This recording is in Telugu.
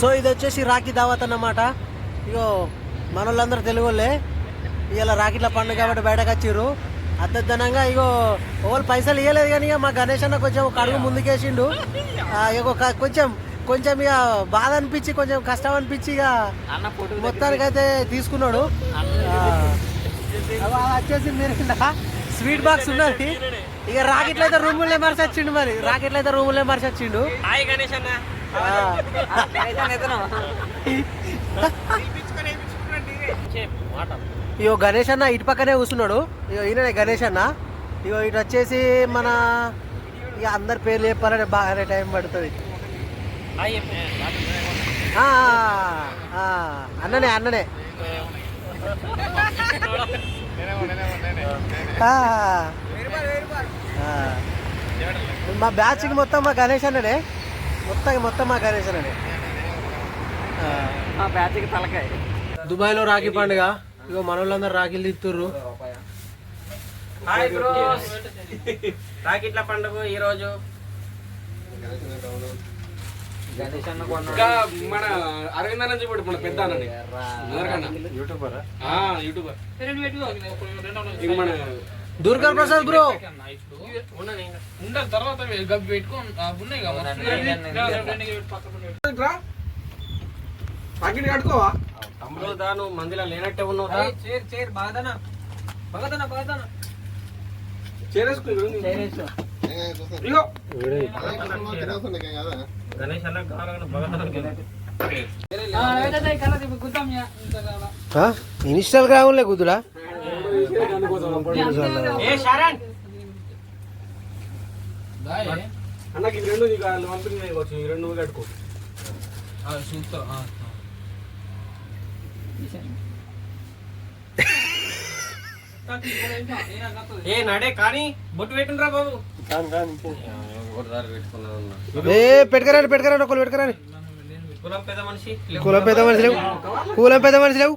సో ఇది వచ్చేసి రాఖీ దావత్ అన్నమాట. ఇగో మన వాళ్ళందరూ తెలుగు వాళ్ళే. ఇలా రాఖీల పండుగ కాబట్టి బయటకు వచ్చిర్రు అద్దనంగా. ఇగో ఓళ్ళు పైసలు ఇవ్వలేదు కానీ మా గణేష్ అన్న కొంచెం ఒక అడుగు ముందుకేసిండు. ఇగో కొంచెం ఇక బాధ అనిపించి కొంచెం కష్టం అనిపించి ఇక మొత్తానికైతే తీసుకున్నాడు. వచ్చేసి మీరు స్వీట్ బాక్స్ ఉన్నది. ఇక రాకెట్లయితే రూములే మరిచి వచ్చిండు. మరి రాకెట్లయితే రూములే మరిచి వచ్చిండు. ఇగో గణేష్ అన్న ఇటు పక్కనే కూర్చున్నాడు. ఇగో ఈయననే గణేష్ అన్న. ఇగో ఇటు వచ్చేసి మన ఇక అందరి పేర్లు చెప్పాలంటే బాగానే టైం పడుతుంది. అన్ననే మా బ్యాచ్కి మొత్తం మా గణేష్ అన్ననే. మొత్తం మా గణేష్ అన్ననే. మా బ్యాచ్కి తలకాయ. దుబాయ్లో రాఖీ పండుగ. ఇగో మన వాళ్ళందరూ రాఖీలు తీస్తుర్రు. రాఖీట్ల పండుగ ఈరోజు మన అరవింద్ అన్న చూపడు మన పెద్ద యూట్యూబర్ మన దుర్గా ప్రసాద్ బ్రో తర్వాత కట్టుకోవా తమ్ముడు దాను మందిలో లేనట్టే ఉన్నావు. ఇన్స్టాగ్రామ్ లే కుదురా అన్నకి రెండు పంపిణీ ఈ రెండు కట్టుకో. ఏ నడే కానీ బొట్టు పెట్టినరా బాబు. పెట్టుకరాని ఒకళ్ళు పెట్టుకరాని. కులం పెద్ద మనిషి లేవు.